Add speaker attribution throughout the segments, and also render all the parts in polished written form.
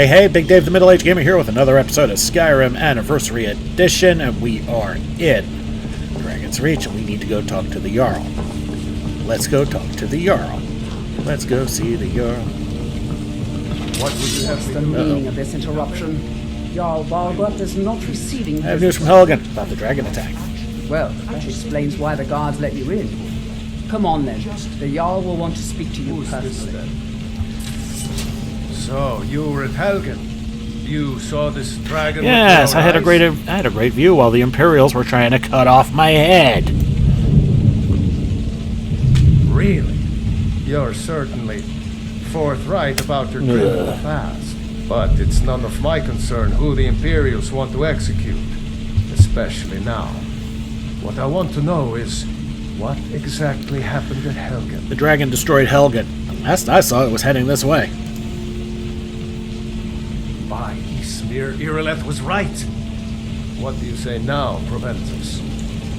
Speaker 1: Hey, Big Dave the Middle-Aged Gamer here with another episode of Skyrim Anniversary Edition, and we are in Dragon's Reach, and we need to go talk to the Jarl. Let's go talk to the Jarl. Let's go see the Jarl.
Speaker 2: What would you have
Speaker 3: the meaning of this interruption? Jarl Balgruth is not receiving...
Speaker 1: I have news from Helgen about the dragon attack.
Speaker 3: Well, that explains why the guards let you in. Come on then, the Jarl will want to speak to you personally.
Speaker 2: So, you were at Helgen. You saw this dragon.
Speaker 1: Yes,
Speaker 2: with
Speaker 1: I had a great view while the Imperials were trying to cut off my head.
Speaker 2: Really? You're certainly forthright about your trip in the past. But it's none of my concern who the Imperials want to execute. Especially now. What I want to know is, what exactly happened at Helgen?
Speaker 1: The dragon destroyed Helgen. Last I saw, it was heading this way.
Speaker 2: By Ysmir, Irileth was right. What do you say now, Proventus?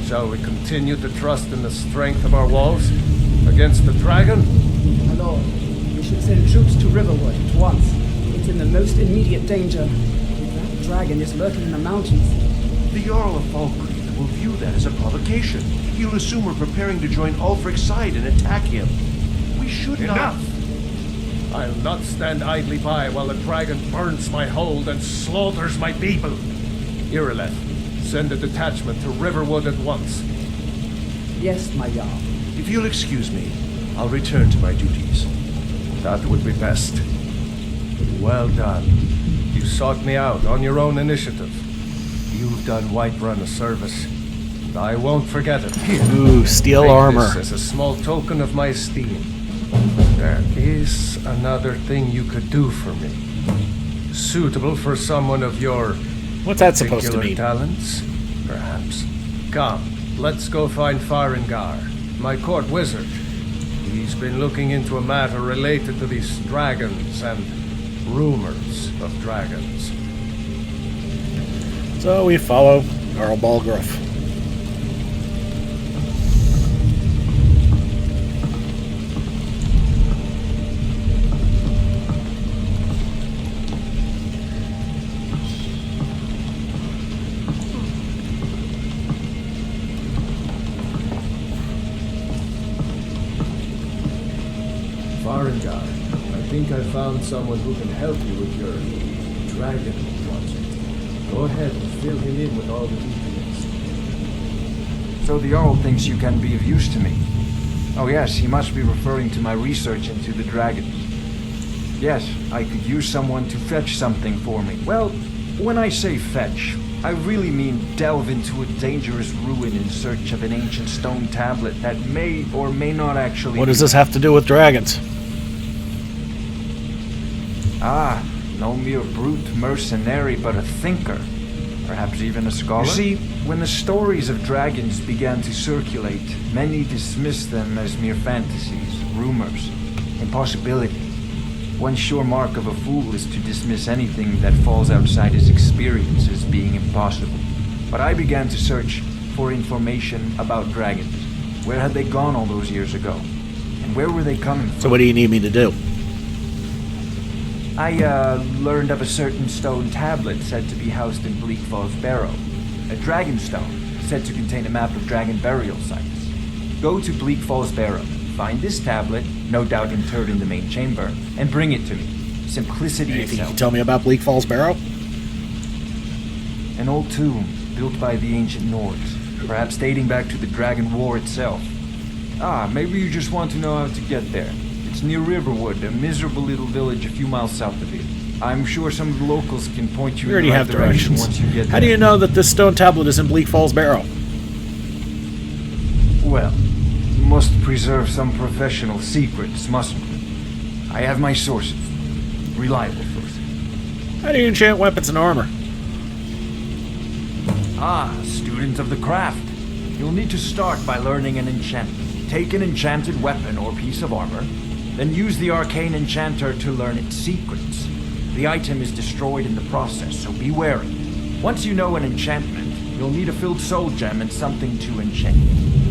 Speaker 2: Shall we continue to trust in the strength of our walls against the dragon?
Speaker 3: My lord, we should send troops to Riverwood at once. It's in the most immediate danger. That dragon is lurking in the mountains.
Speaker 4: The Jarl of Falkreath will view that as a provocation. He'll assume we're preparing to join Ulfric's side and attack him. We should not...
Speaker 2: Enough! I'll not stand idly by while the dragon burns my hold and slaughters my people. Irileth, send a detachment to Riverwood at once.
Speaker 3: Yes, my Jarl.
Speaker 4: If you'll excuse me, I'll return to my duties.
Speaker 2: That would be best. Well done. You sought me out on your own initiative. You've done Whiterun a service, and I won't forget it. Here,
Speaker 1: Ooh, steel
Speaker 2: take
Speaker 1: armor.
Speaker 2: This as a small token of my esteem. There is another thing you could do for me. Suitable for someone of your
Speaker 1: What's that supposed to
Speaker 2: particular
Speaker 1: mean?
Speaker 2: talents, perhaps. Come, let's go find Farengar, my court wizard. He's been looking into a matter related to these dragons and rumors of dragons.
Speaker 1: So we follow Jarl Balgruth.
Speaker 2: Farengar, I think I found someone who can help you with your dragon project. Go ahead and fill him in with all the details.
Speaker 5: So the Jarl thinks you can be of use to me. Oh yes, he must be referring to my research into the dragons. Yes, I could use someone to fetch something for me. Well, when I say fetch, I really mean delve into a dangerous ruin in search of an ancient stone tablet that may or may not actually...
Speaker 1: What does this have to do with dragons?
Speaker 5: Ah, no mere brute mercenary, but a thinker. Perhaps even a scholar? You see, when the stories of dragons began to circulate, many dismissed them as mere fantasies, rumors, impossibilities. One sure mark of a fool is to dismiss anything that falls outside his experience as being impossible. But I began to search for information about dragons. Where had they gone all those years ago? And where were they coming from?
Speaker 1: So what do you need me to do?
Speaker 5: I learned of a certain stone tablet said to be housed in Bleak Falls Barrow. A dragon stone said to contain a map of dragon burial sites. Go to Bleak Falls Barrow, find this tablet, no doubt interred in the main chamber, and bring it to me. Simplicity
Speaker 1: Anything you
Speaker 5: itself.
Speaker 1: can tell me about Bleak Falls Barrow?
Speaker 5: An old tomb built by the ancient Nords, perhaps dating back to the Dragon War itself. Ah, maybe you just want to know how to get there. It's near Riverwood, a miserable little village a few miles south of here. I'm sure some of the locals can point you
Speaker 1: We
Speaker 5: in
Speaker 1: already
Speaker 5: the right
Speaker 1: have
Speaker 5: direction
Speaker 1: directions.
Speaker 5: once you get there.
Speaker 1: How do you know that this stone tablet is in Bleak Falls Barrow?
Speaker 5: Well, you must preserve some professional secrets, mustn't we? I have my sources. Reliable sources.
Speaker 1: How do you enchant weapons and armor?
Speaker 5: Ah, student of the craft. You'll need to start by learning an enchantment. Take an enchanted weapon or piece of armor, then use the arcane enchanter to learn its secrets. The item is destroyed in the process, so be wary. Once you know an enchantment, you'll need a filled soul gem and something to enchant.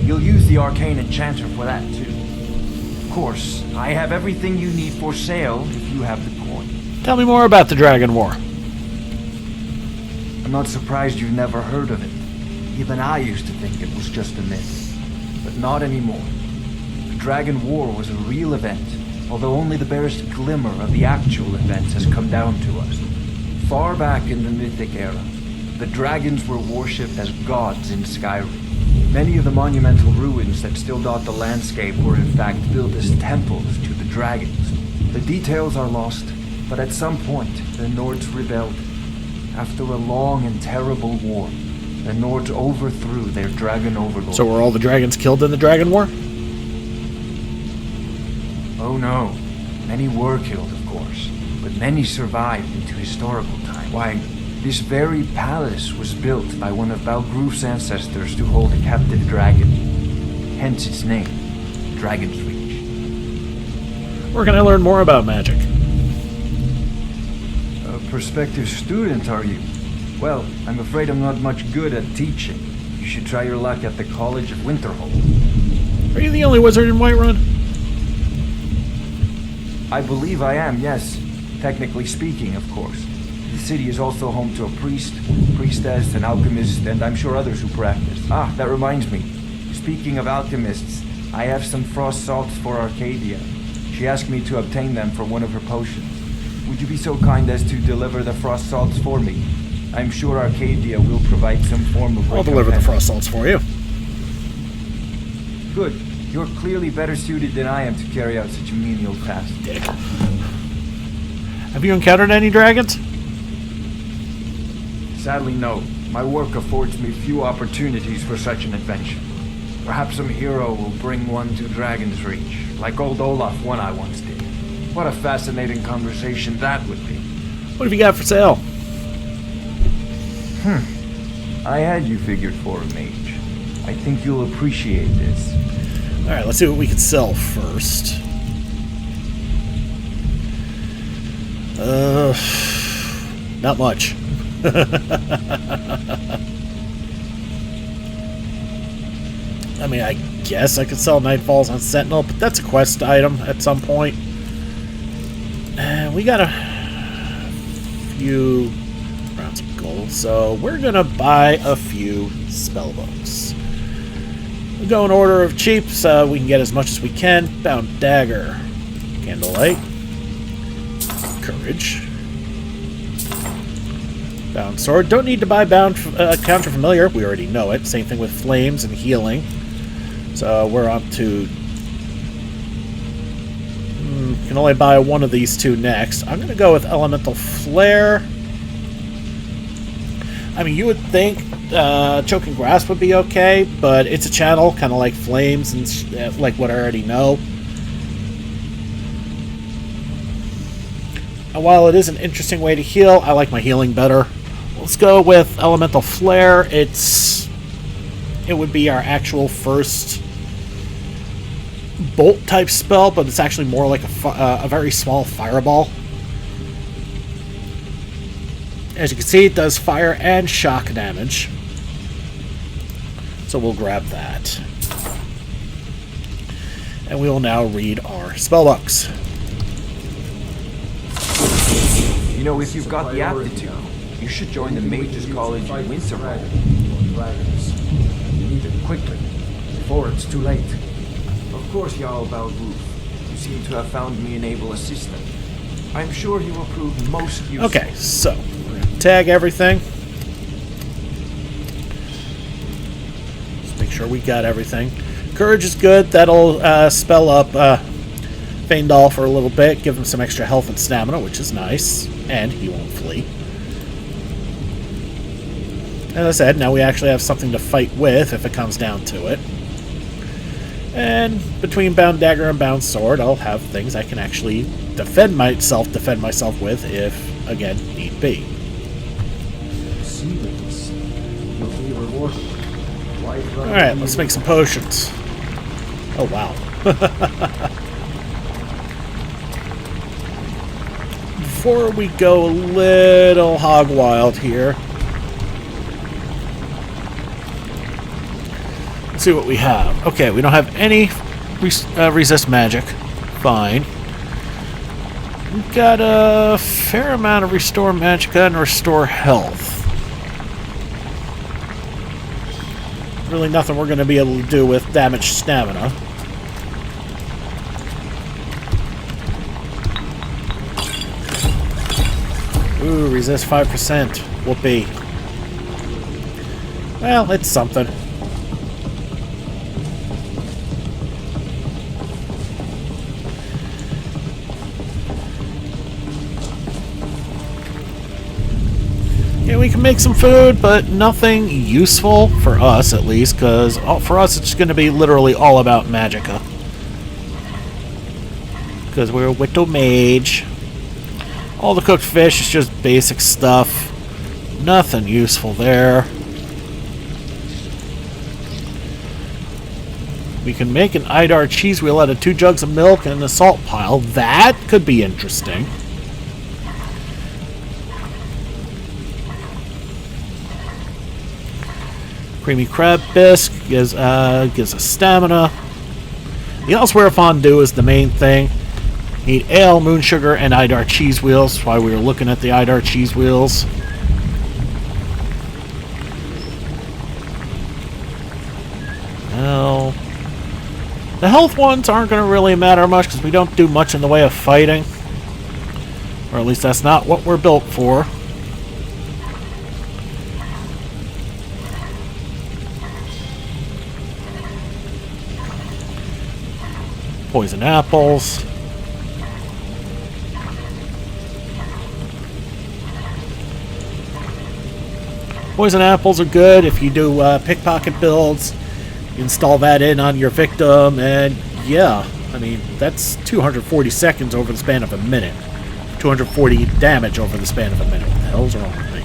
Speaker 5: You'll use the arcane enchanter for that too. Of course, I have everything you need for sale if you have the coin.
Speaker 1: Tell me more about the Dragon War.
Speaker 5: I'm not surprised you've never heard of it. Even I used to think it was just a myth. But not anymore. The Dragon War was a real event, although only the barest glimmer of the actual events has come down to us. Far back in the Mythic era, the dragons were worshipped as gods in Skyrim. Many of the monumental ruins that still dot the landscape were in fact built as temples to the dragons. The details are lost, but at some point, the Nords rebelled. After a long and terrible war, the Nords overthrew their dragon overlord.
Speaker 1: So were all the dragons killed in the Dragon War?
Speaker 5: Oh no. Many were killed, of course, but many survived into historical time. Why, this very palace was built by one of Balgruf's ancestors to hold a captive dragon. Hence its name, Dragon's Reach.
Speaker 1: Where can I learn more about magic?
Speaker 5: A prospective student, are you? Well, I'm afraid I'm not much good at teaching. You should try your luck at the College of Winterhold.
Speaker 1: Are you the only wizard in Whiterun?
Speaker 5: I believe I am, yes. Technically speaking, of course. The city is also home to a priest, priestess, an alchemist, and I'm sure others who practice. Ah, that reminds me. Speaking of alchemists, I have some frost salts for Arcadia. She asked me to obtain them for one of her potions. Would you be so kind as to deliver the frost salts for me? I'm sure Arcadia will provide some form of
Speaker 1: I'll deliver the frost salts for you.
Speaker 5: Good. You're clearly better suited than I am to carry out such a menial task.
Speaker 1: Dick. Have you encountered any dragons?
Speaker 5: Sadly, no. My work affords me few opportunities for such an adventure. Perhaps some hero will bring one to Dragon's Reach, like old Olaf one I once did. What a fascinating conversation that would be.
Speaker 1: What have you got for sale?
Speaker 5: I had you figured for a mage. I think you'll appreciate this.
Speaker 1: Alright, let's see what we can sell first. Not much. I mean, I guess I could sell Nightfalls on Sentinel, but that's a quest item at some point. And we got a few rounds of gold, so we're gonna buy a few spellbooks. We go in order of cheap, so we can get as much as we can. Bound Dagger, Candlelight, Courage, Bound Sword. Don't need to buy Bound Counter Familiar. We already know it. Same thing with Flames and Healing. So we're up to... can only buy one of these two next. I'm going to go with Elemental Flare. I mean, you would think Choking Grasp would be okay, but it's a channel, kind of like Flames and like what I already know. And while it is an interesting way to heal, I like my healing better. Let's go with Elemental Flare. It would be our actual first bolt type spell, but it's actually more like a very small fireball. As you can see, it does fire and shock damage. So we'll grab that. And we will now read our spellbooks.
Speaker 5: You know, if you've got the aptitude, you should join the Mages College in Winterhold.
Speaker 2: Dragons. We need it quickly, before it's too late.
Speaker 5: Of course, Jarl Balgruf. You seem to have found me an able assistant. I'm sure he will prove most useful.
Speaker 1: Okay, so we're gonna tag everything. Just make sure we got everything. Courage is good. That'll spell up Feindal for a little bit, give him some extra health and stamina, which is nice, and he won't flee. As I said, now we actually have something to fight with if it comes down to it. And between Bound Dagger and Bound Sword, I'll have things I can actually defend myself with if, again, need be.
Speaker 2: Silliness. You'll be rewarded.
Speaker 1: Alright, let's make some potions. Oh, wow. Before we go a little hog wild here, let's see what we have. Okay, we don't have any resist magic. Fine. We've got a fair amount of restore magicka and restore health. Really nothing we're going to be able to do with damaged stamina. Ooh, resist 5%. Whoopee. Well, it's something. Yeah, we can make some food, but nothing useful for us, at least, because for us it's going to be literally all about magicka. Because we're a Widow Mage. All the cooked fish is just basic stuff. Nothing useful there. We can make an Idar cheese wheel out of 2 jugs of milk and a salt pile. That could be interesting. Creamy crab bisque gives us stamina. The elsewhere fondue is the main thing. Need ale, moon sugar, and Idar cheese wheels. That's why we were looking at the Idar cheese wheels. Well, the health ones aren't going to really matter much because we don't do much in the way of fighting. Or at least that's not what we're built for. Poison apples. Poison apples are good if you do pickpocket builds. You install that in on your victim, and yeah, I mean, that's 240 seconds over the span of a minute. 240 damage over the span of a minute. What the hell's wrong with me?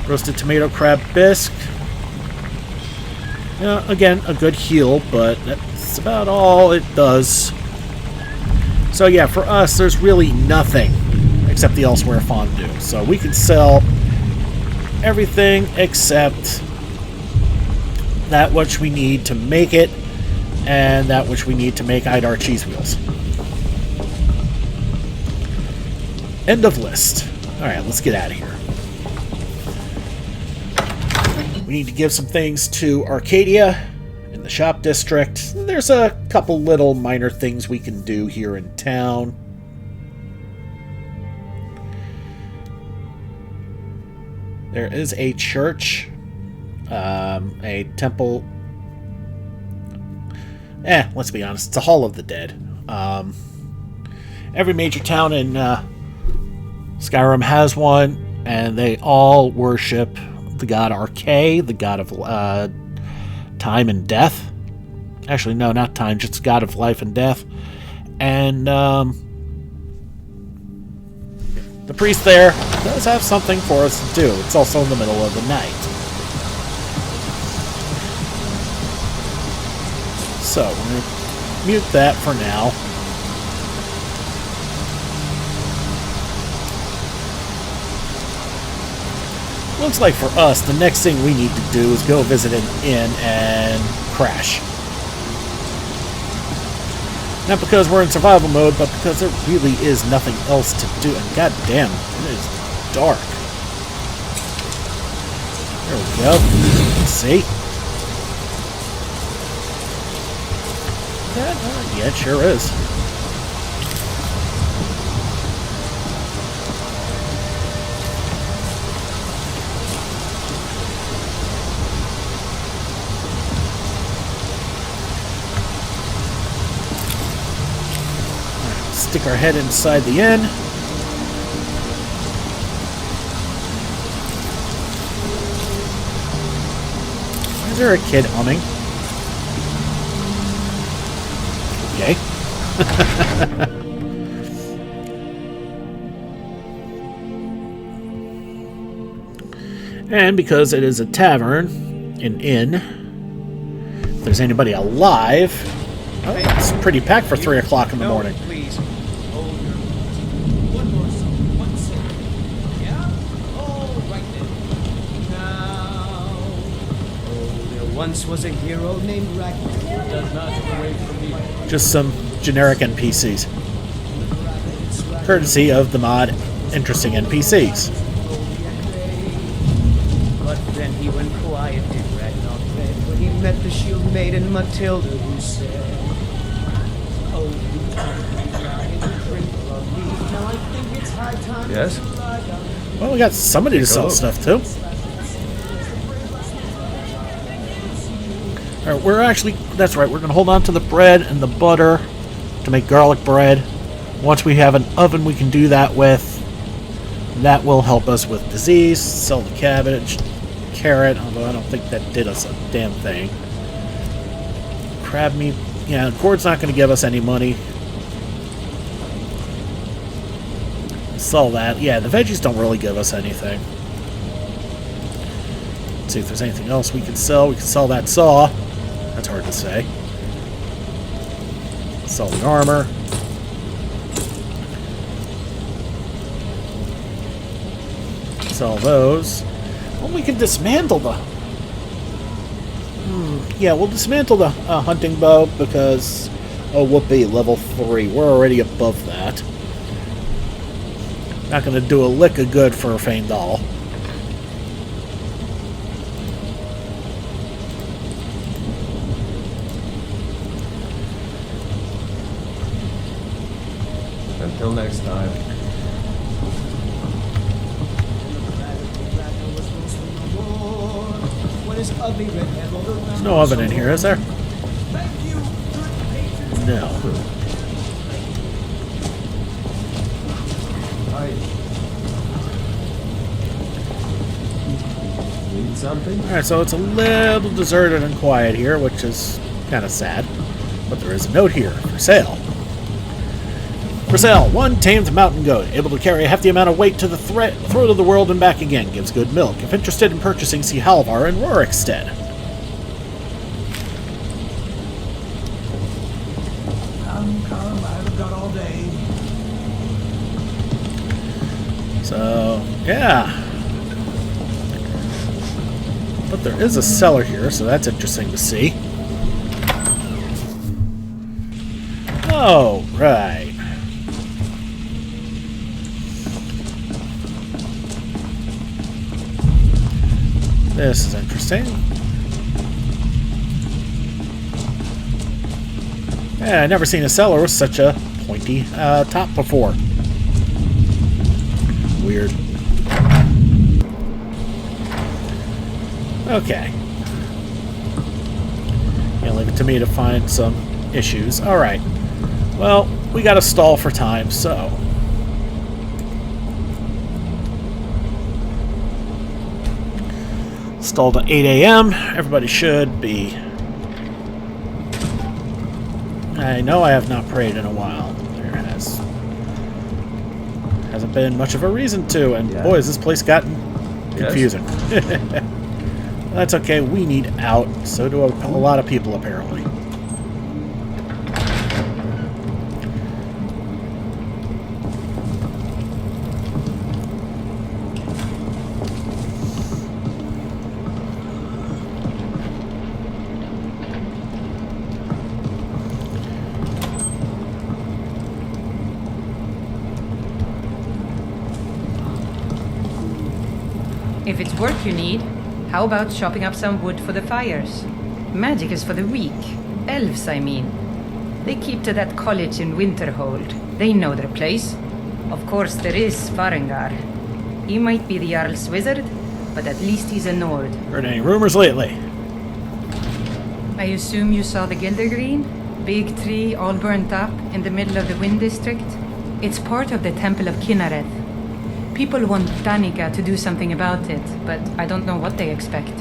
Speaker 1: Roasted tomato crab bisque. Yeah, again, a good heal, but that's about all it does. So yeah, for us, there's really nothing except the elsewhere fondue. So we can sell everything except that which we need to make it, and that which we need to make Idar cheese wheels. End of list. Alright, let's get out of here. We need to give some things to Arcadia in the shop district. There's a couple little minor things we can do here in town. There is a church, a temple. Let's be honest, it's a Hall of the Dead. Every major town in Skyrim has one, and they all worship the god Arcade, the god of time and death. Actually, no, not time, just god of life and death. And the priest there does have something for us to do. It's also in the middle of the night. So, we're going to mute that for now. Looks like for us, the next thing we need to do is go visit an inn and crash. Not because we're in survival mode, but because there really is nothing else to do. And goddamn, it is dark. There we go. See? Yeah, it sure is. Stick our head inside the inn. Why is there a kid humming? Okay. And because it is a tavern, an inn, if there's anybody alive, oh, it's pretty packed for 3 o'clock in the morning.
Speaker 3: Please. One more song. One song. Yeah? All right then. Now. Oh, there once was a hero named Ragnar who does not away from me.
Speaker 1: Just some generic NPCs. courtesy of the mod Interesting NPCs.
Speaker 3: But then he went quiet and Ragnar read when he met the shield maiden Matilda, who said, "Oh, you can't lie and drink from me. Now I think it's high time
Speaker 2: Yes?
Speaker 3: to lie down."
Speaker 1: Well, we got somebody to sell stuff to. Alright, we're actually, that's right, we're going to hold on to the bread and the butter to make garlic bread. Once we have an oven we can do that with, that will help us with disease. Sell the cabbage, carrot, although I don't think that did us a damn thing. Crab meat, yeah, cord's not going to give us any money. Sell that. Yeah, the veggies don't really give us anything. Let's see if there's anything else we can sell. We can sell that saw. That's hard to say. Sell the armor. Sell those. Well, we can dismantle the... Yeah, we'll dismantle the hunting bow because... Oh, whoopee, level 3. We're already above that. Not going to do a lick of good for a Feindal.
Speaker 2: Until next time.
Speaker 1: There's no oven in here, is there? No.
Speaker 2: Need something?
Speaker 1: Alright, so it's a little deserted and quiet here, which is kind of sad. But there is a note here for sale. For sale, one tamed mountain goat, able to carry a hefty amount of weight to the throat of the world and back again, gives good milk. If interested in purchasing, see Halvar in Rorikstead.
Speaker 4: Come, I've got all day.
Speaker 1: So, yeah. But there is a cellar here, so that's interesting to see. Oh, right. This is interesting. Yeah, I've never seen a cellar with such a pointy top before. Weird. Okay. Yeah, leave it to me to find some issues. Alright. Well, we got to stall for time, so... Stalled at 8 a.m. Everybody should be... I know I have not prayed in a while. There hasn't been much of a reason to, and boy, has this place gotten confusing. That's okay, we need out. So do a lot of people, apparently.
Speaker 6: If it's work you need, how about chopping up some wood for the fires? Magic is for the weak. Elves, I mean. They keep to that college in Winterhold. They know their place. Of course, there is Farengar. He might be the Jarl's wizard, but at least he's a Nord.
Speaker 1: Heard any rumors lately?
Speaker 6: I assume you saw the Gildergreen? Big tree all burnt up in the middle of the Wind District? It's part of the Temple of Kinnareth. People want Danica to do something about it, but I don't know what they expect.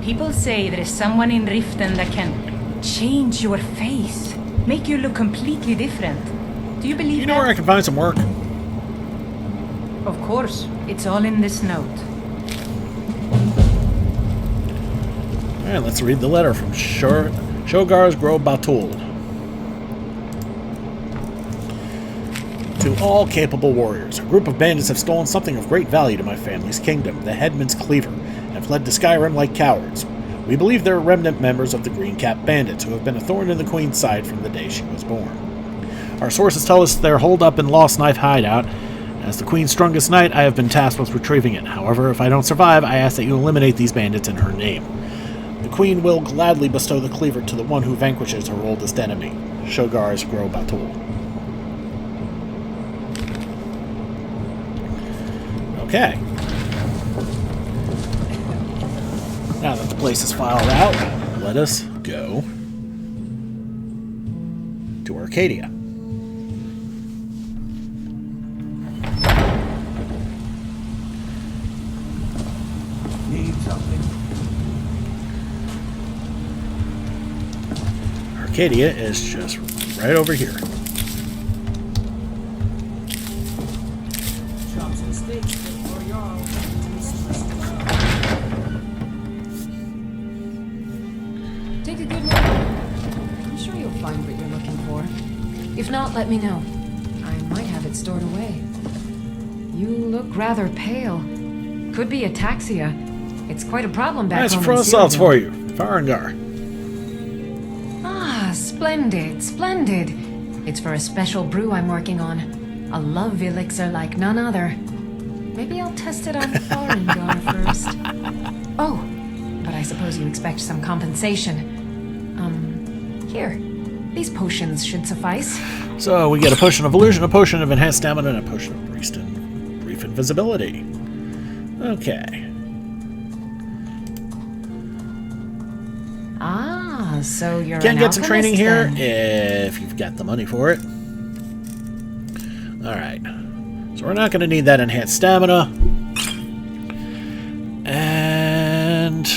Speaker 6: People say there is someone in Riften that can change your face, make you look completely different. Do you believe that?
Speaker 1: You know where I can find some work?
Speaker 6: Of course. It's all in this note.
Speaker 1: Alright, let's read the letter from Shogar's Grove Batul. To all capable warriors, a group of bandits have stolen something of great value to my family's kingdom, the Headman's Cleaver, and fled to Skyrim like cowards. We believe they're remnant members of the Green Cap Bandits, who have been a thorn in the Queen's side from the day she was born. Our sources tell us they're holed up in Lost Knife hideout. As the Queen's strongest knight, I have been tasked with retrieving it. However, if I don't survive, I ask that you eliminate these bandits in her name. The Queen will gladly bestow the cleaver to the one who vanquishes her oldest enemy, Shogar's Gro Batul. Okay. Now that the place is filed out, let us go to Arcadia.
Speaker 4: Need something.
Speaker 1: Arcadia is just right over here.
Speaker 3: Chops and steaks for y'all.
Speaker 7: Take a good look. I'm sure you'll find what you're looking for. If not, let me know. I might have it stored away. You look rather pale. Could be ataxia. It's quite a problem back
Speaker 1: That's
Speaker 7: home.
Speaker 1: frost salts for you, Farengar.
Speaker 7: Ah, splendid, splendid. It's for a special brew I'm working on. A love elixir like none other. Maybe I'll test it on Farengar first. Oh, but I suppose you expect some compensation. Here. These potions should suffice.
Speaker 1: So we get a potion of illusion, a potion of enhanced stamina, and a potion of brief invisibility. Okay.
Speaker 7: Ah, so you're
Speaker 1: Can
Speaker 7: an
Speaker 1: get some training here
Speaker 7: alchemist
Speaker 1: if you've got the money for it. Alright. So we're not going to need that enhanced stamina. And...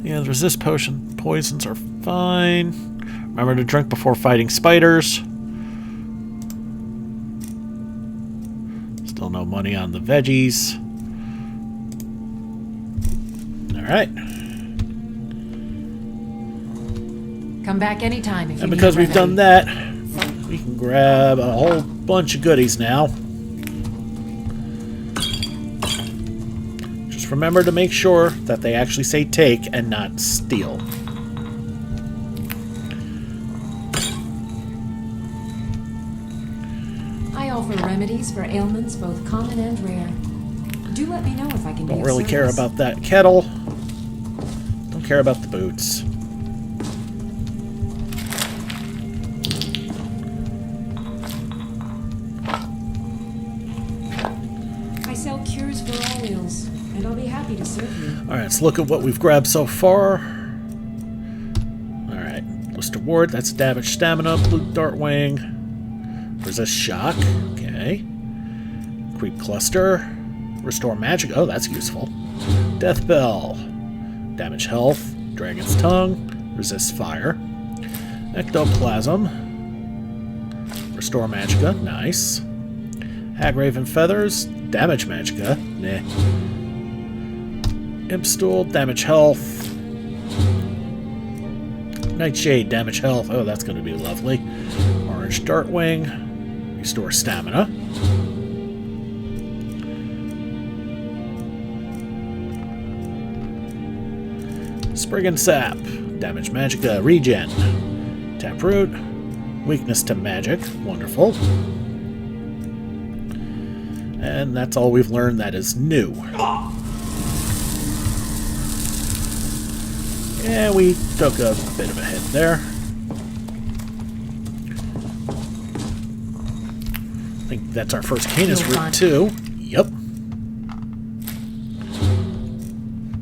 Speaker 1: yeah, the resist potion. Poisons are fine. Remember to drink before fighting spiders. Still no money on the veggies. Alright.
Speaker 7: Come back anytime if you
Speaker 1: And
Speaker 7: need
Speaker 1: because
Speaker 7: a
Speaker 1: we've
Speaker 7: remedy.
Speaker 1: done that, we can grab a whole bunch of goodies now. Just remember to make sure that they actually say take and not steal.
Speaker 7: I offer remedies for ailments both common and rare. Do let me know if I can be
Speaker 1: Don't
Speaker 7: of
Speaker 1: really care
Speaker 7: service.
Speaker 1: about that kettle. Don't care about the boots.
Speaker 7: I sell cures for all ills, and I'll be happy to serve you.
Speaker 1: Alright, let's look at what we've grabbed so far. Alright, list award, that's damage stamina, blue dart wing. Resist shock, okay. Creep cluster. Restore magic, oh that's useful. Death bell. Damage health. Dragon's tongue. Resist fire. Ectoplasm. Restore magicka, nice. Hagraven feathers. Damage magicka, nah. Imp stool, damage health. Nightshade, damage health, oh that's going to be lovely. Orange dartwing. Restore stamina. Spriggan sap. Damage magicka, regen. Taproot. Weakness to magic, wonderful. And that's all we've learned that is new. Yeah, we took a bit of a hit there. I think that's our first Canis
Speaker 7: You'll
Speaker 1: route
Speaker 7: find-
Speaker 1: too. Yep.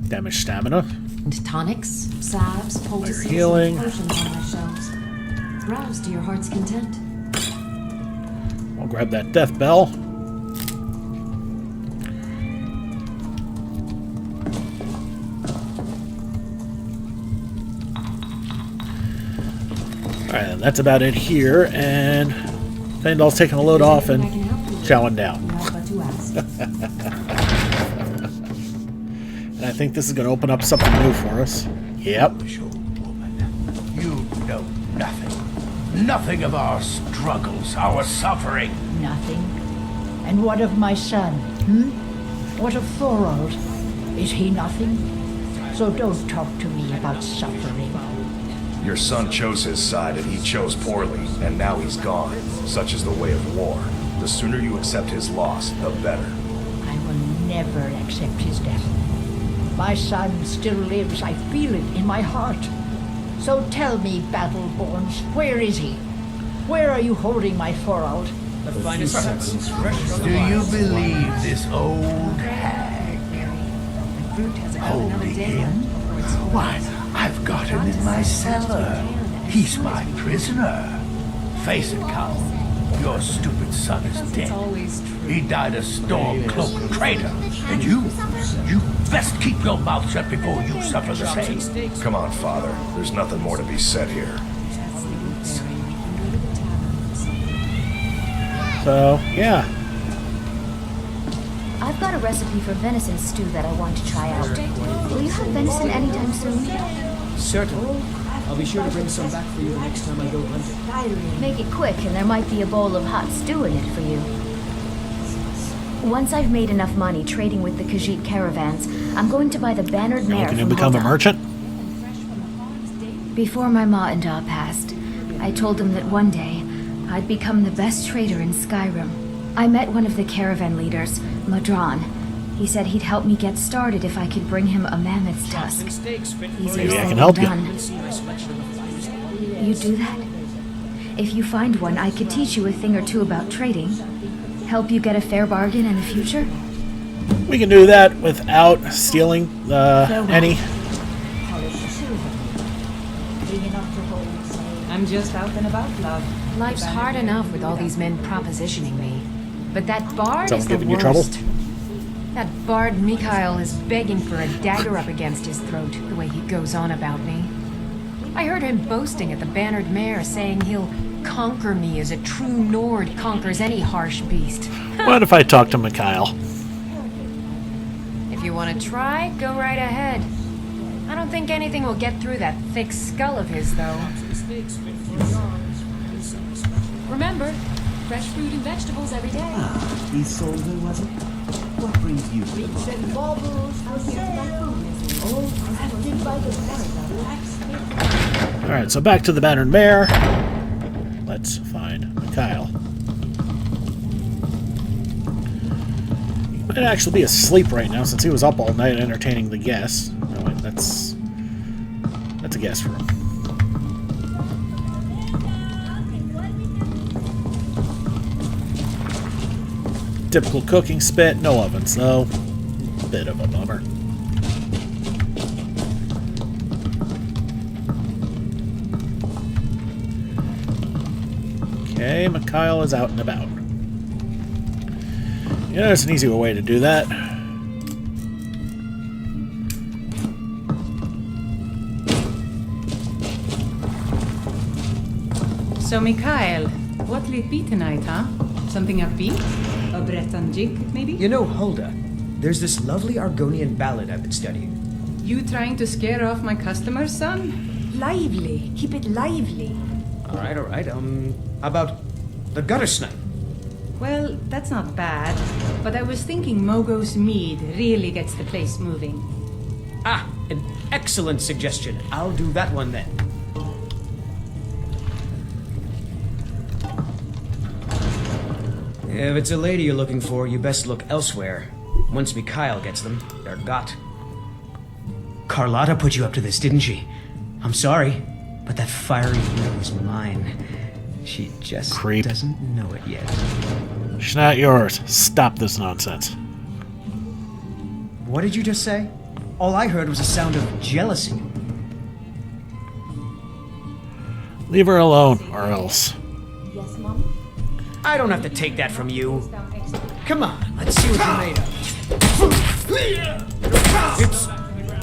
Speaker 1: Damage stamina.
Speaker 7: And tonics, salves, poultices,
Speaker 1: healing.
Speaker 7: and potions on my shelves. Browse to your heart's content.
Speaker 1: I'll grab that death bell. Alright, that's about it here, and Fandal's taking a load off and
Speaker 7: Anything I can help you with,
Speaker 1: chowing down.
Speaker 7: you have but to ask.
Speaker 1: And I think this is going to open up something new for us. Yep.
Speaker 4: Foolish old woman. You know nothing. Nothing of our struggles, our suffering.
Speaker 8: Nothing. And what of my son? What of Thorold? Is he nothing? So don't talk to me about suffering.
Speaker 9: Your son chose his side and he chose poorly, and now he's gone. Such is the way of war. The sooner you accept his loss, the better.
Speaker 8: I will never accept his death. My son still lives. I feel it in my heart. So tell me, Battleborns, where is he? Where are you holding my foreout?
Speaker 3: The finest samples fresh from the
Speaker 10: Do you
Speaker 3: vines.
Speaker 10: believe this old hag?
Speaker 7: The fruit has about
Speaker 10: Holding
Speaker 7: another day
Speaker 10: him?
Speaker 7: left before it's full.
Speaker 10: Why, I've got him in my cellar. He's my prisoner. Face it, Cal. Your stupid son is
Speaker 7: It's
Speaker 10: dead.
Speaker 7: always true.
Speaker 10: He died a storm-cloaked traitor. And you best keep your mouth shut before you suffer the same.
Speaker 9: Come on, Father. There's nothing more to be said here.
Speaker 1: So, yeah.
Speaker 11: I've got a recipe for venison stew that I want to try out. Will you have venison anytime soon?
Speaker 3: Certainly. I'll be sure to bring some back for you the next time I go hunting.
Speaker 11: Make it quick, and there might be a bowl of hot stew in it for you. Once I've made enough money trading with the Khajiit caravans, I'm going to buy the bannered
Speaker 1: You're
Speaker 11: mare
Speaker 1: looking to
Speaker 11: from
Speaker 1: become a
Speaker 11: Huldah.
Speaker 1: merchant?
Speaker 11: Before my ma and Da passed, I told them that one day I'd become the best trader in Skyrim. I met one of the caravan leaders, Madron. He said he'd help me get started if I could bring him a mammoth's tusk. Easier
Speaker 1: Maybe I
Speaker 11: said
Speaker 1: can
Speaker 11: than
Speaker 1: help you.
Speaker 11: done. You do that? If you find one, I could teach you a thing or two about trading. Help you get a fair bargain in the future.
Speaker 1: We can do that without stealing any.
Speaker 6: I'm just out and about, love.
Speaker 7: Life's hard enough with all these men propositioning me. But that bard
Speaker 1: Someone
Speaker 7: is the
Speaker 1: giving you trouble?
Speaker 7: worst. That bard Mikhail is begging for a dagger up against his throat, the way he goes on about me. I heard him boasting at the bannered mare, saying he'll conquer me as a true Nord conquers any harsh beast.
Speaker 1: What if I talk to Mikhail?
Speaker 7: If you want to try, go right ahead. I don't think anything will get through that thick skull of his, though. Remember, fresh fruit and vegetables every day.
Speaker 10: Isolde, was it? What brings you to the
Speaker 8: And baubles for sale. All crafted by the master.
Speaker 1: Alright, so back to the bannered mare. Let's find Mikhail. He might actually be asleep right now since he was up all night entertaining the guests. No, wait, that's a guest room. Typical cooking spit, no ovens though. Bit of a bummer. Okay, Mikhail is out and about. Yeah, there's an easier way to do that.
Speaker 6: So, Mikhail, what'll it be tonight, huh? Something upbeat? A Breton jig, maybe?
Speaker 3: You know, Huldah, there's this lovely Argonian ballad I've been studying.
Speaker 6: You trying to scare off my customers, son?
Speaker 11: Lively. Keep it lively.
Speaker 3: All right. About the gutter snipe.
Speaker 6: Well, that's not bad, but I was thinking Mogo's mead really gets the place moving.
Speaker 3: Ah, an excellent suggestion. I'll do that one then. If it's a lady you're looking for, you best look elsewhere. Once Mikhail gets them, they're got. Carlotta put you up to this, didn't she? I'm sorry, but that fiery widow is mine. She just
Speaker 1: Creep.
Speaker 3: doesn't know it yet.
Speaker 1: She's not yours. Stop this nonsense.
Speaker 3: What did you just say? All I heard was a sound of jealousy.
Speaker 1: Leave her alone, or else.
Speaker 11: Yes, Mom?
Speaker 3: I don't have to take that from you. Come on, let's see what you're made of.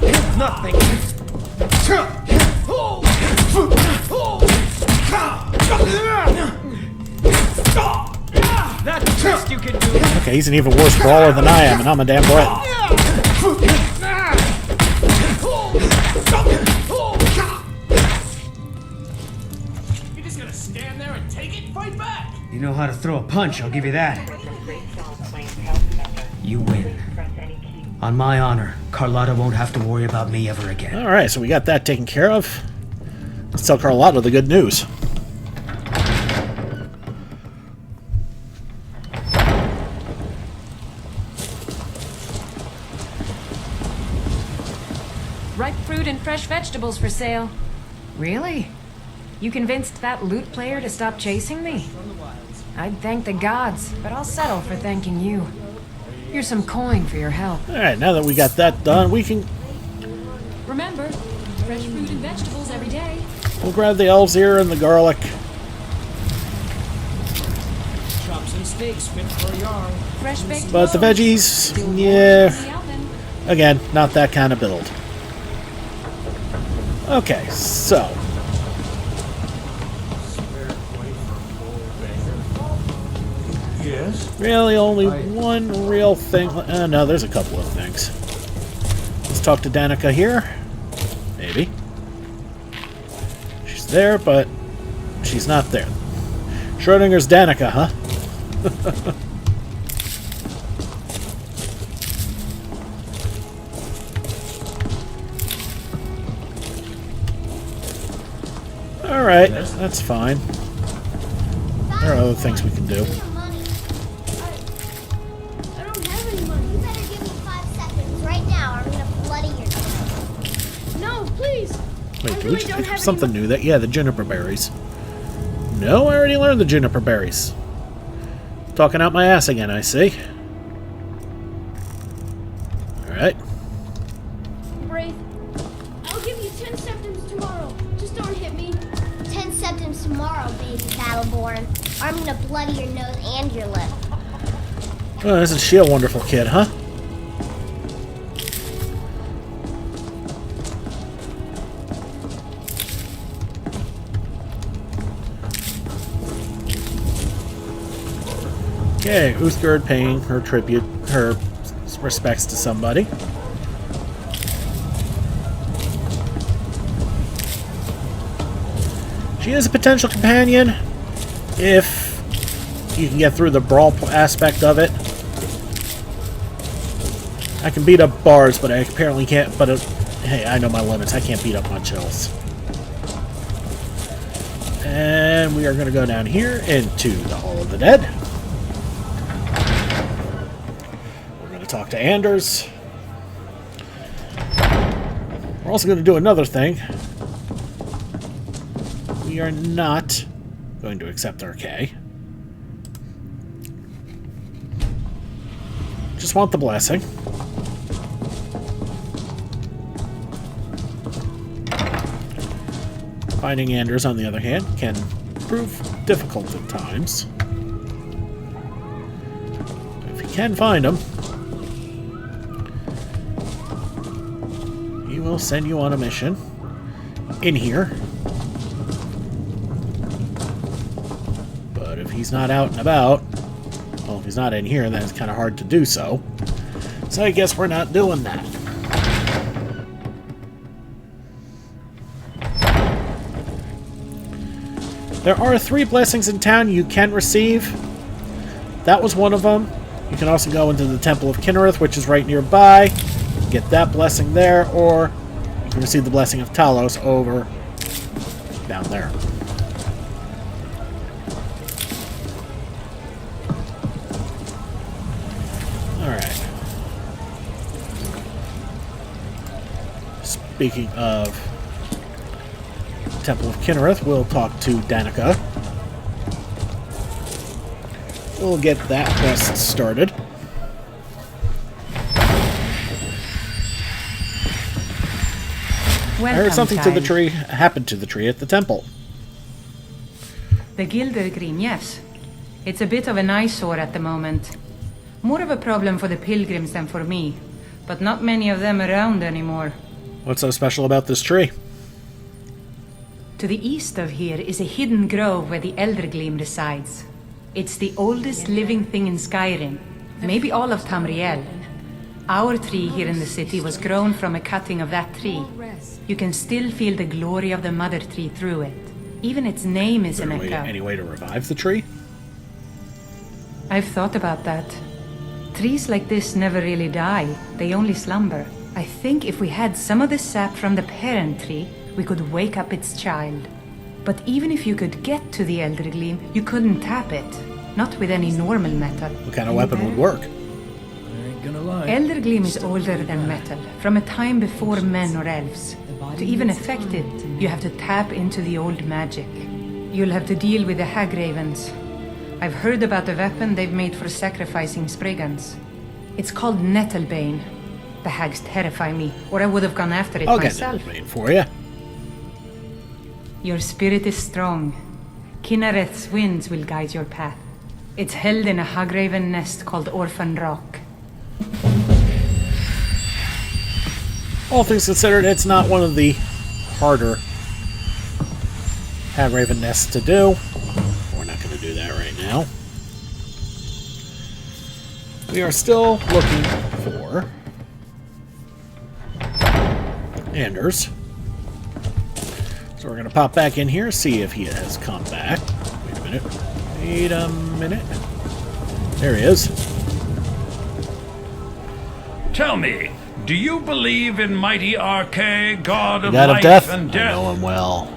Speaker 3: It's nothing. That's the best you can do.
Speaker 1: Okay, he's an even worse brawler than I am, and I'm a damn Breton.
Speaker 4: You're just gonna stand there and take it? Fight back!
Speaker 3: You know how to throw a punch, I'll give you that. You win. On my honor, Carlotta won't have to worry about me ever again.
Speaker 1: Alright, so we got that taken care of. Let's tell Carlotta the good news.
Speaker 7: Ripe fruit and fresh vegetables for sale. Really? You convinced that loot player to stop chasing me? I'd thank the gods, but I'll settle for thanking you. Here's some coin for your help.
Speaker 1: Alright, now that we got that done, we can...
Speaker 7: Remember, fresh fruit and vegetables every day.
Speaker 1: We'll grab the elves ear and the garlic.
Speaker 3: Chops and steaks fit for a yarn.
Speaker 7: Fresh baked
Speaker 1: But the
Speaker 7: loaves.
Speaker 1: veggies,
Speaker 7: Still warm
Speaker 1: yeah.
Speaker 7: in the oven.
Speaker 1: Again, not that kind of build. Okay, so...
Speaker 4: Yes?
Speaker 1: Really only one real thing... no, there's a couple of things. Let's talk to Danica here. Maybe. She's there, but she's not there. Schrodinger's Danica, huh? Alright, that's fine. There are other things we can do.
Speaker 12: I don't have any money. You better give me 5 seconds right now or I'm gonna bloody your nose. No, please.
Speaker 1: Wait, did we just pick up something new? That yeah, the juniper berries. No, I already learned the juniper berries. Talking out my ass again, I see. Alright.
Speaker 12: Brave, I'll give you 10 septims tomorrow. Just don't hit me. 10 septims tomorrow, baby Battleborn. Or I'm gonna bloody your nose and your lip.
Speaker 1: Oh, isn't she a wonderful kid, huh? Okay, Uthgerd paying her tribute, her respects to somebody. She is a potential companion if you can get through the brawl aspect of it. I can beat up bars, but I apparently can't. But hey, I know my limits. I can't beat up much else. And we are going to go down here into the Hall of the Dead. We're going to talk to Anders. We're also going to do another thing. We are not going to accept our K. Just want the blessing. Finding Anders, on the other hand, can prove difficult at times. If you can find him, he will send you on a mission in here. But if he's not out and about, well, if he's not in here, then it's kind of hard to do so. So I guess we're not doing that. There are 3 blessings in town you can receive. That was one of them. You can also go into the Temple of Kinnereth, which is right nearby. Get that blessing there, or you can receive the blessing of Talos over down there. Alright. Speaking of Temple of Kinnereth, we'll talk to Danica. We'll get that quest started.
Speaker 6: Welcome,
Speaker 1: I heard something to the
Speaker 6: child.
Speaker 1: tree happened to the tree at the temple.
Speaker 6: The Gildergreen, yes. It's a bit of an eyesore at the moment. More of a problem for the pilgrims than for me, but not many of them around anymore.
Speaker 1: What's so special about this tree?
Speaker 6: To the east of here is a hidden grove where the Eldergleam resides. It's the oldest living thing in Skyrim, maybe all of Tamriel. Our tree here in the city was grown from a cutting of that tree. You can still feel the glory of the mother tree through it. Even its name is an echo.
Speaker 1: Any way to revive the tree?
Speaker 6: I've thought about that. Trees like this never really die. They only slumber. I think if we had some of the sap from the parent tree, we could wake up its child. But even if you could get to the Elder Gleam, you couldn't tap it. Not with any normal metal.
Speaker 1: What kind of weapon would work?
Speaker 6: Elder Gleam is older than metal, from a time before men or elves. To even affect it, you have to tap into the old magic. You'll have to deal with the hag ravens. I've heard about a weapon they've made for sacrificing Spriggans. It's called Nettlebane. The hags terrify me, or I would have gone after it
Speaker 1: I'll
Speaker 6: myself.
Speaker 1: get Nettlebane for you.
Speaker 6: Your spirit is strong. Kinareth's winds will guide your path. It's held in a hagraven nest called Orphan Rock.
Speaker 1: All things considered, it's not one of the harder Hagraven nests to do. We're not going to do that right now. We are still looking for Anders. So we're going to pop back in here, see if he has come back. Wait a minute. Wait a minute. There he is.
Speaker 13: Tell me, do you believe in mighty Arche, god of
Speaker 1: God of
Speaker 13: life
Speaker 1: death?
Speaker 13: and
Speaker 1: I
Speaker 13: death?
Speaker 1: know him well.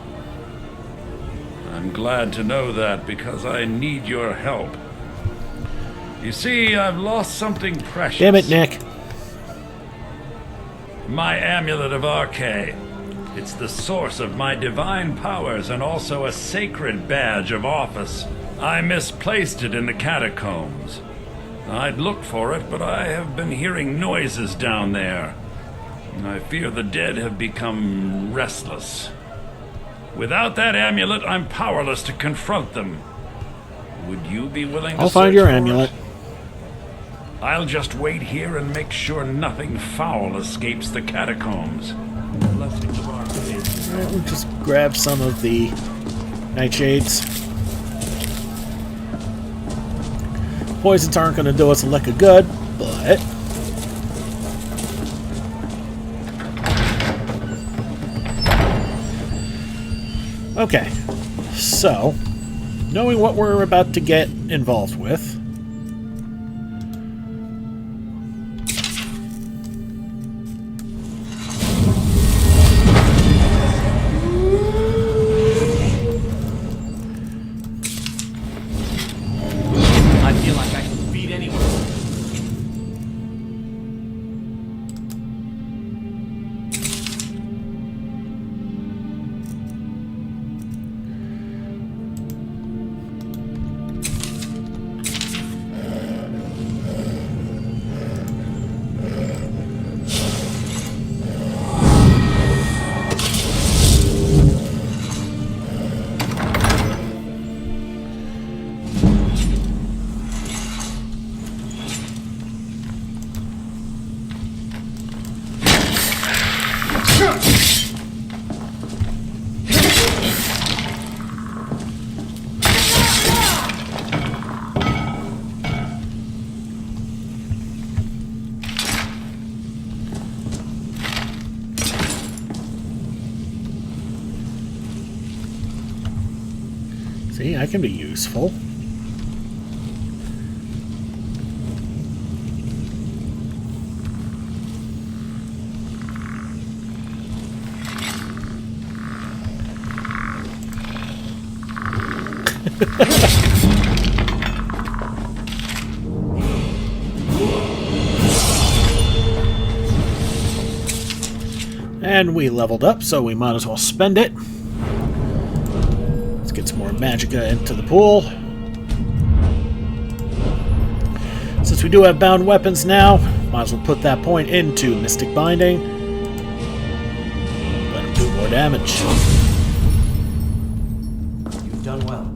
Speaker 13: I'm glad to know that because I need your help. You see, I've lost something precious.
Speaker 1: Damn it, Nick.
Speaker 13: My amulet of Arche. It's the source of my divine powers and also a sacred badge of office. I misplaced it in the catacombs. I'd looked for it, but I have been hearing noises down there. I fear the dead have become restless. Without that amulet, I'm powerless to confront them. Would you be willing to
Speaker 1: I'll find
Speaker 13: search
Speaker 1: your
Speaker 13: for
Speaker 1: amulet.
Speaker 13: it? I'll just wait here and make sure nothing foul escapes the catacombs. Blessings of our faith.
Speaker 1: Alright, we'll just grab some of the nightshades. Poisons aren't going to do us a lick of good, but... Okay, so, knowing what we're about to get involved with,
Speaker 4: I feel like I can beat anyone.
Speaker 1: see, I can be useful. And we leveled up, so we might as well spend it. Let's get some more magicka into the pool. Since we do have bound weapons now, might as well put that point into Mystic Binding. Let him do more damage.
Speaker 4: You've done well.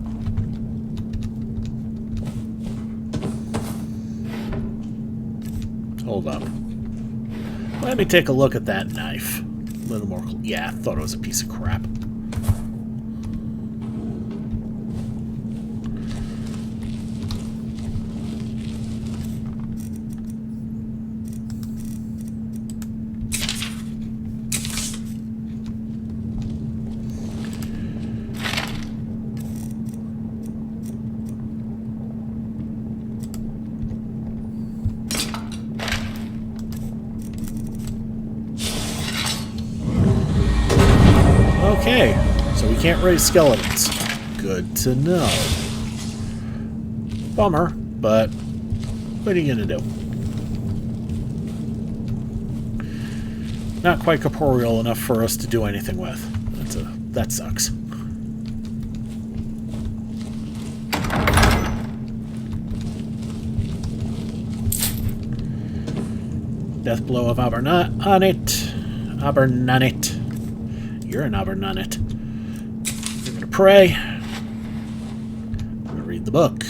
Speaker 1: Hold up. Let me take a look at that knife. A little more... Yeah, I thought it was a piece of crap. Okay, so we can't raise skeletons. Good to know. Bummer, but what are you gonna do? Not quite corporeal enough for us to do anything with. That sucks. Death blow of Abernonit. You're an Abernonit. We're gonna pray. I'm gonna read the book.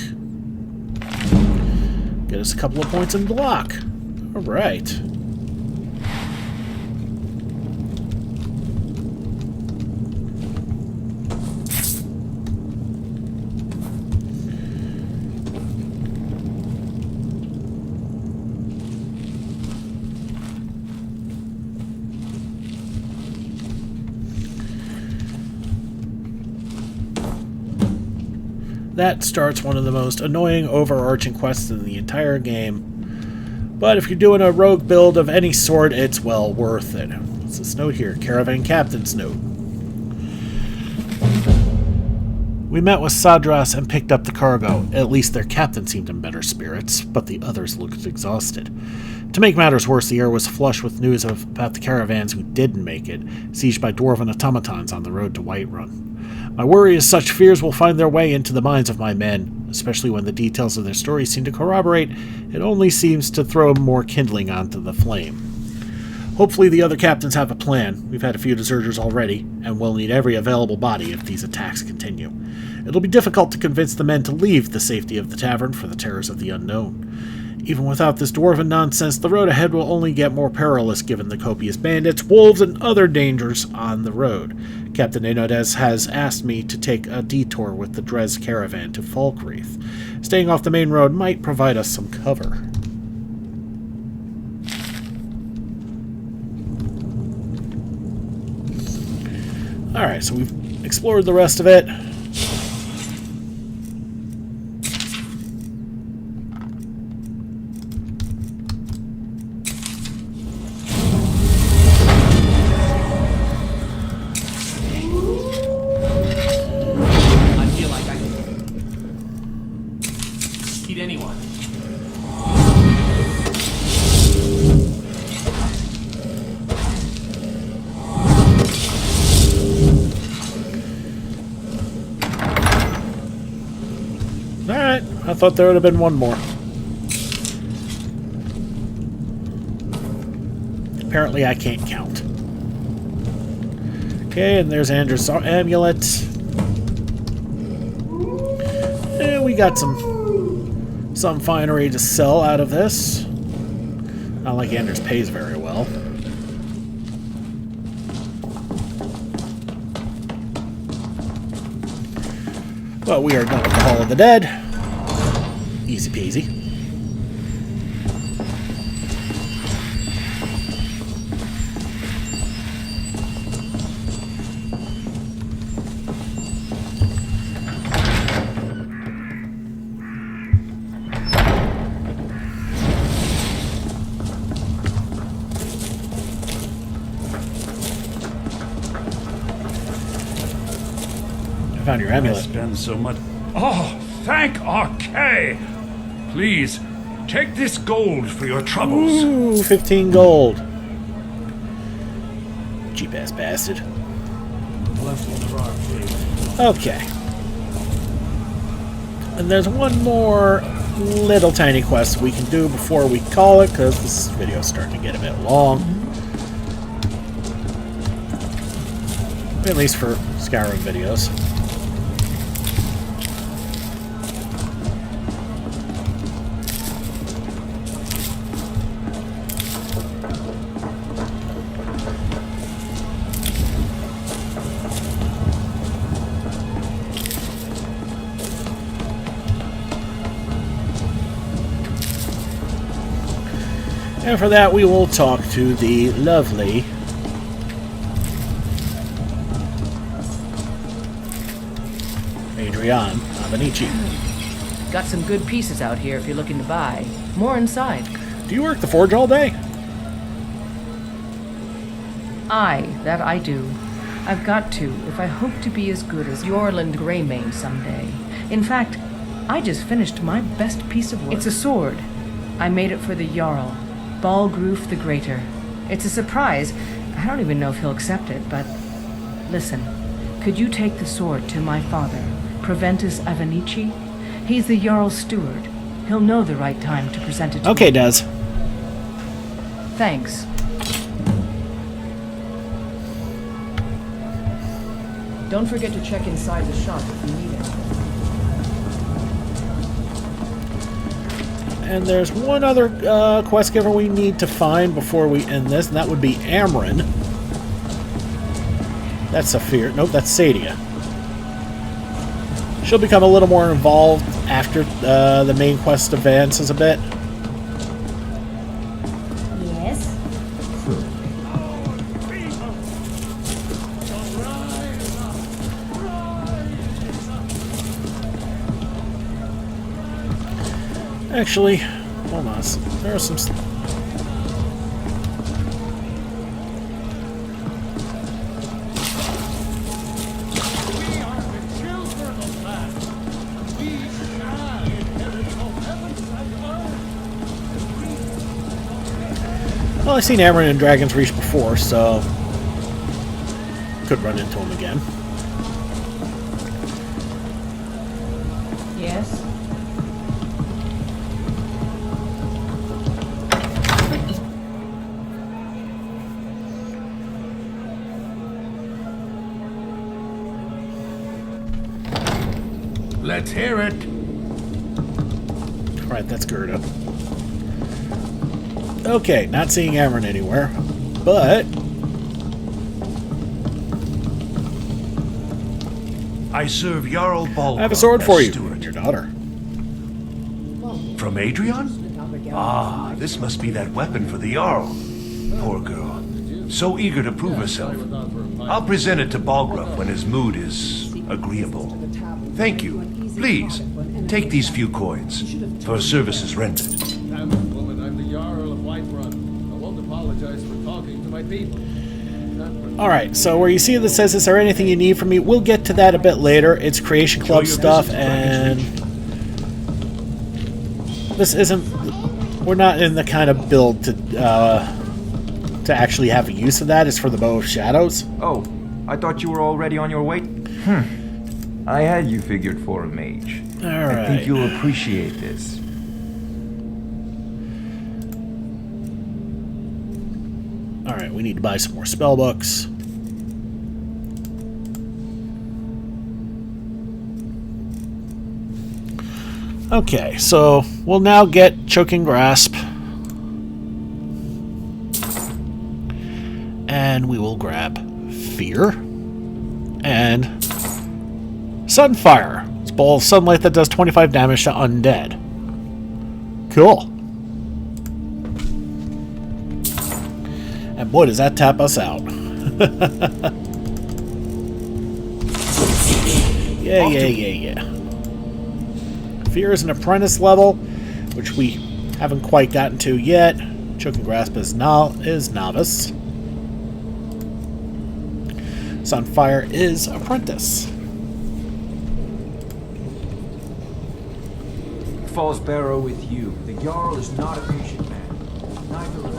Speaker 1: Get us a couple of points in block. Alright. That starts one of the most annoying overarching quests in the entire game. But if you're doing a rogue build of any sort, it's well worth it. What's this note here? Caravan Captain's note. We met with Sadras and picked up the cargo. At least their captain seemed in better spirits, but the others looked exhausted. To make matters worse, the air was flush with news about the caravans who didn't make it, sieged by dwarven automatons on the road to Whiterun. My worry is such fears will find their way into the minds of my men, especially when the details of their stories seem to corroborate. It only seems to throw more kindling onto the flame. Hopefully the other captains have a plan. We've had a few deserters already, and we'll need every available body if these attacks continue. It'll be difficult to convince the men to leave the safety of the tavern for the terrors of the unknown. Even without this dwarven nonsense, the road ahead will only get more perilous given the copious bandits, wolves, and other dangers on the road. Captain Enodez has asked me to take a detour with the Drez caravan to Falkreath. Staying off the main road might provide us some cover. Alright, so we've explored the rest of it. I thought there would have been one more. Apparently I can't count. Okay, and there's Andrew's amulet. And we got some finery to sell out of this. Not like Anders pays very well. But we are done with the Hall of the Dead. Easy peasy. I found your amulet.
Speaker 13: I spend so much. Oh, thank RK! Please, take this gold for your troubles.
Speaker 1: Ooh, 15 gold. Cheap-ass bastard. Okay. And there's one more little tiny quest we can do before we call it, because this video is starting to get a bit long. At least for Skyrim videos. And for that, we will talk to the lovely Adrian Abenici.
Speaker 3: Got some good pieces out here if you're looking to buy. More inside.
Speaker 1: Do you work the forge all day?
Speaker 3: Aye, that I do. I've got to, if I hope to be as good as Yorland Greymane someday. In fact, I just finished my best piece of work. It's a sword. I made it for the Jarl, Balgroof the Greater. It's a surprise. I don't even know if he'll accept it, but... Listen, could you take the sword to my father, Proventus Avenici? He's the Jarl's steward. He'll know the right time to present it to
Speaker 1: Okay,
Speaker 3: him.
Speaker 1: Des.
Speaker 3: Thanks. Don't forget to check inside the shop if you need it.
Speaker 1: And there's one other quest giver we need to find before we end this, and that would be Amren. That's Saphir. Nope, that's Sadia. She'll become a little more involved after the main quest advances a bit.
Speaker 8: Yes?
Speaker 1: Actually, hold on. There are some... Well, I've seen Amrens in Dragon's Reach before, so... could run into him again.
Speaker 3: Yes?
Speaker 10: Let's hear it.
Speaker 1: Alright, that's Gerda. Okay, not seeing Amrens anywhere, but...
Speaker 4: I serve Jarl Balgroof.
Speaker 1: I have a sword for you.
Speaker 4: Steward.
Speaker 1: Your daughter.
Speaker 4: From Adrian? Ah, this must be that weapon for the Jarl. Poor girl. So eager to prove herself. I'll present it to Balgroof when his mood is agreeable. Thank you. Please, take these few coins for services rendered.
Speaker 2: Damn it, woman, I'm the Jarl of Whiterun. I won't apologize for talking to my people.
Speaker 1: Alright, so where you see that says, is there anything you need from me? We'll get to that a bit later. It's Creation Club stuff, and... this isn't... we're not in the kind of build to actually have a use of that. It's for the Bow of Shadows.
Speaker 5: Oh, I thought you were already on your way? I had you figured for a mage.
Speaker 1: Alright.
Speaker 5: I think you'll appreciate this.
Speaker 1: Alright, we need to buy some more spell books. Okay, so we'll now get Choking Grasp. And we will grab Fear. And Sunfire. It's a ball of sunlight that does 25 damage to undead. Cool. And boy, does that tap us out. Yeah. Fear is an apprentice level, which we haven't quite gotten to yet. Choking Grasp is novice. Sunfire is apprentice.
Speaker 5: Falls Barrow with you. The Jarl is not a patient man. Neither am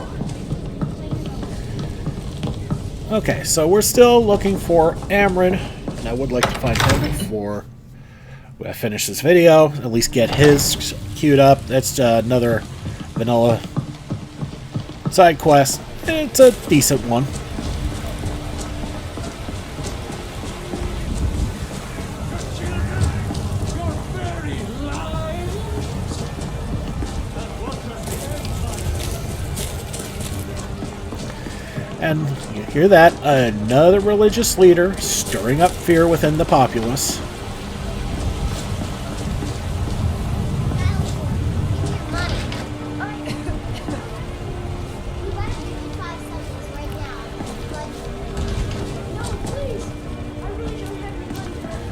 Speaker 5: I.
Speaker 1: Okay, so we're still looking for Amrens, and I would like to find him before I finish this video. At least get his queued up. That's another vanilla side quest. It's a decent one. And you hear that? Another religious leader stirring up fear within the populace.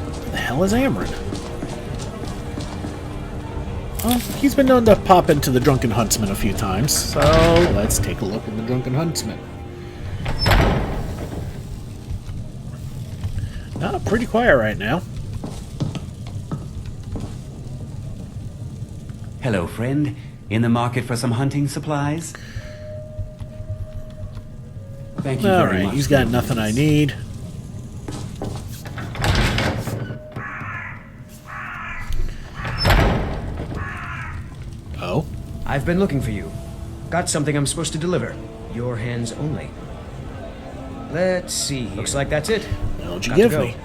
Speaker 1: What the hell is Amrens? Well, he's been known to pop into the Drunken Huntsman a few times, so let's take a look at the Drunken Huntsman. pretty quiet right now.
Speaker 14: Hello, friend. In the market for some hunting supplies? Thank you very much.
Speaker 1: Alright, he's got nothing I need. Oh?
Speaker 3: I've been looking for you. Got something I'm supposed to deliver. Your hands only. Let's see. Looks like that's it.
Speaker 1: What'd you
Speaker 3: Got
Speaker 1: give
Speaker 3: to go.
Speaker 1: me?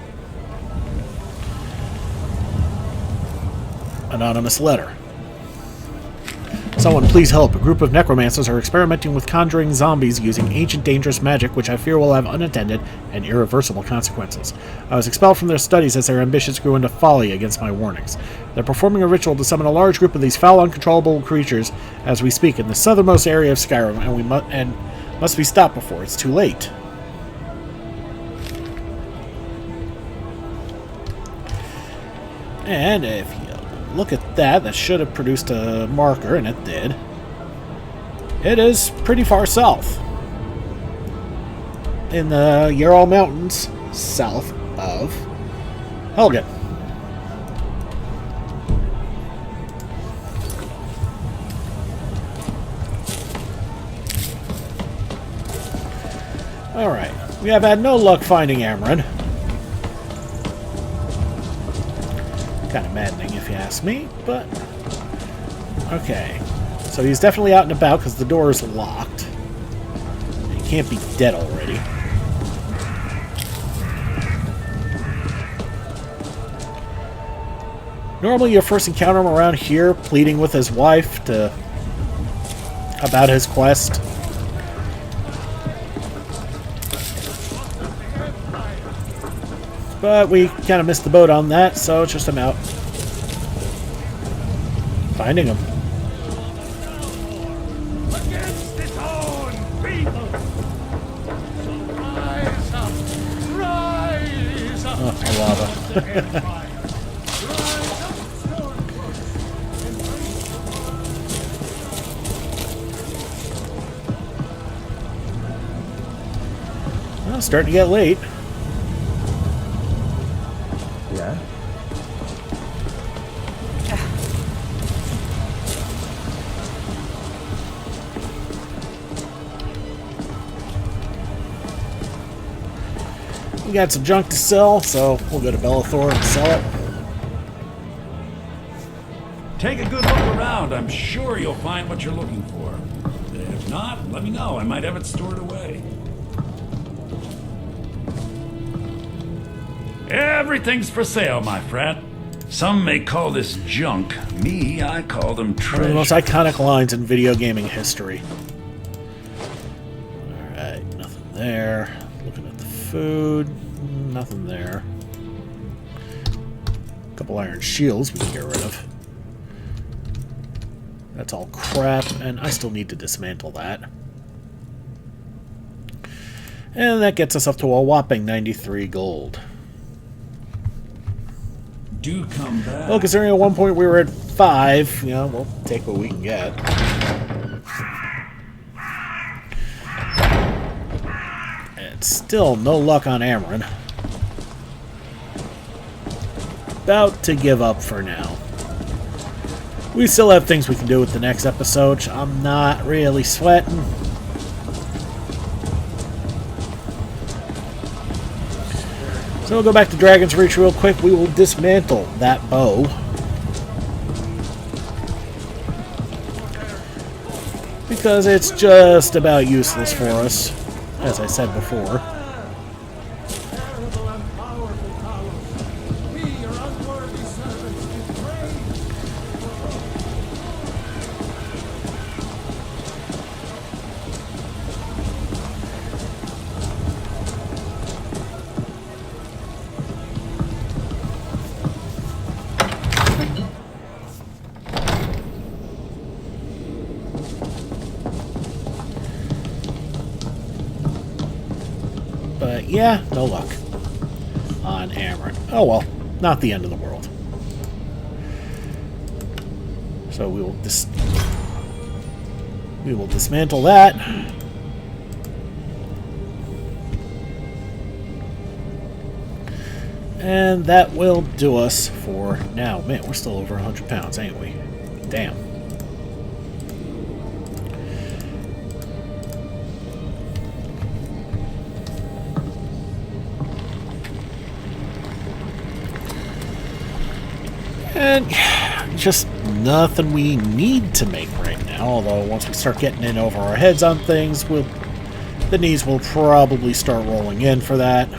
Speaker 1: Anonymous letter. Someone please help. A group of necromancers are experimenting with conjuring zombies using ancient dangerous magic which I fear will have unattended and irreversible consequences. I was expelled from their studies as their ambitions grew into folly against my warnings. They're performing a ritual to summon a large group of these foul, uncontrollable creatures as we speak in the southernmost area of Skyrim, and must be stopped before it's too late. And if you look at that, that should have produced a marker, and it did. It is pretty far south. In the Ural Mountains, south of Helgen. Alright, we have had no luck finding Amrens. Kind of maddening if you ask me, but okay. So he's definitely out and about because the door is locked. He can't be dead already. Normally you first encounter him around here pleading with his wife about his quest. But we kind of missed the boat on that, so it's just about finding him.
Speaker 10: Against its own people. So rise up, rise up.
Speaker 1: Oh, lava. Well, it's starting to get late.
Speaker 2: Yeah?
Speaker 1: We got some junk to sell, so we'll go to Bellathor and sell it.
Speaker 13: Take a good look around. I'm sure you'll find what you're looking for. If not, let me know. I might have it stored away. Everything's for sale, my friend. Some may call this junk. Me, I call them
Speaker 1: One of
Speaker 13: treasure.
Speaker 1: the most iconic lines in video gaming history. Alright, nothing there. Looking at the food, nothing there. A couple iron shields we can get rid of. That's all crap, and I still need to dismantle that. And that gets us up to a whopping 93 gold.
Speaker 13: Do come back.
Speaker 1: Well, considering at one point we were at 5, you know, we'll take what we can get. And still no luck on Amrens. About to give up for now. We still have things we can do with the next episode, which I'm not really sweating. So we'll go back to Dragon's Reach real quick. We will dismantle that bow. Because it's just about useless for us, as I said before.
Speaker 10: Terrible and powerful power. We, your unworthy servants, betray.
Speaker 1: But yeah, no luck on Amrens. Oh well, not the end of the world. So we will dismantle that. And that will do us for now. Man, we're still over 100 pounds, ain't we? Damn. And just nothing we need to make right now. Although once we start getting in over our heads on things, the knees will probably start rolling in for that.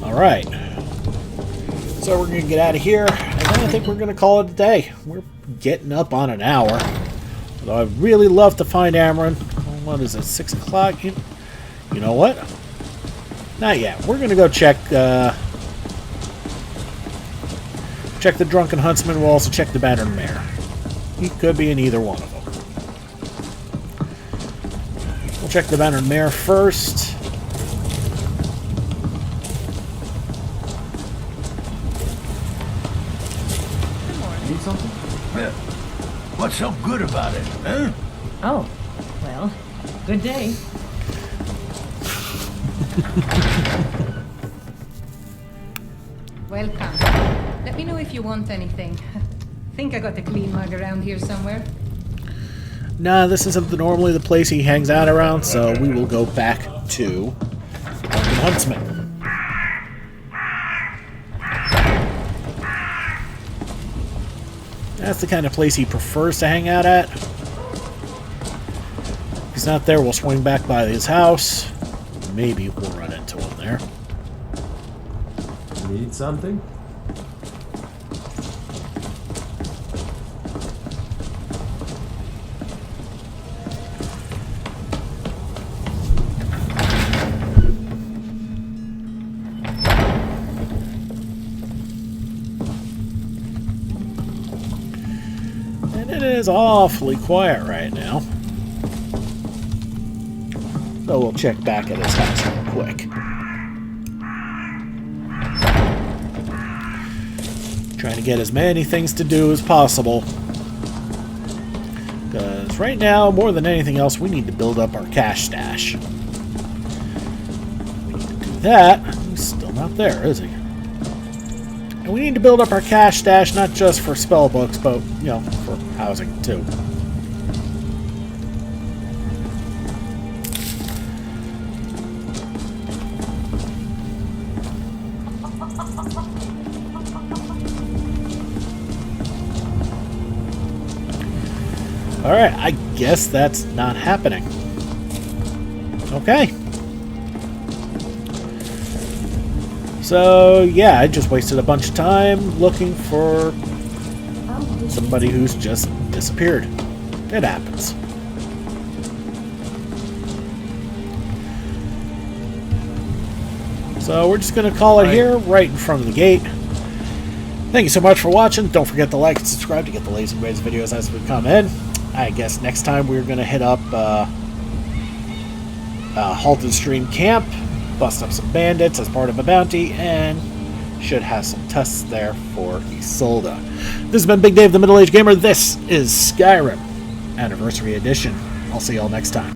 Speaker 1: Alright. So we're going to get out of here, and then I think we're going to call it a day. We're getting up on an hour. Although I'd really love to find Amrens. What is it, 6 o'clock? You know what? Not yet. We're going to go check the Drunken Huntsman. We'll also check the Battered Mare. He could be in either one of them. We'll check the Battered Mare first.
Speaker 2: Need something?
Speaker 10: What's so good about it, huh?
Speaker 15: Oh, well, good day.
Speaker 6: Welcome. Let me know if you want anything. Think I got a clean mug around here somewhere.
Speaker 1: Nah, this isn't normally the place he hangs out around, so we will go back to the Drunken Huntsman. That's the kind of place he prefers to hang out at. If he's not there, we'll swing back by his house. Maybe we'll run into him there.
Speaker 2: Need something?
Speaker 1: And it is awfully quiet right now. So we'll check back at his house real quick. Trying to get as many things to do as possible. Because right now, more than anything else, we need to build up our cash stash. We need to do that. He's still not there, is he? And we need to build up our cash stash, not just for spell books, but, you know, for housing too. Alright, I guess that's not happening. Okay. So, yeah, I just wasted a bunch of time looking for somebody who's just disappeared. It happens. So, we're just going to call it here, right in front of the gate. Thank you so much for watching. Don't forget to like and subscribe to get the latest and greatest videos as we come in. I guess next time we're going to hit up Halted Stream Camp, bust up some bandits as part of a bounty, and should have some tests there for Isolde. This has been Big Dave, the Middle-Aged Gamer. This is Skyrim Anniversary Edition. I'll see y'all next time.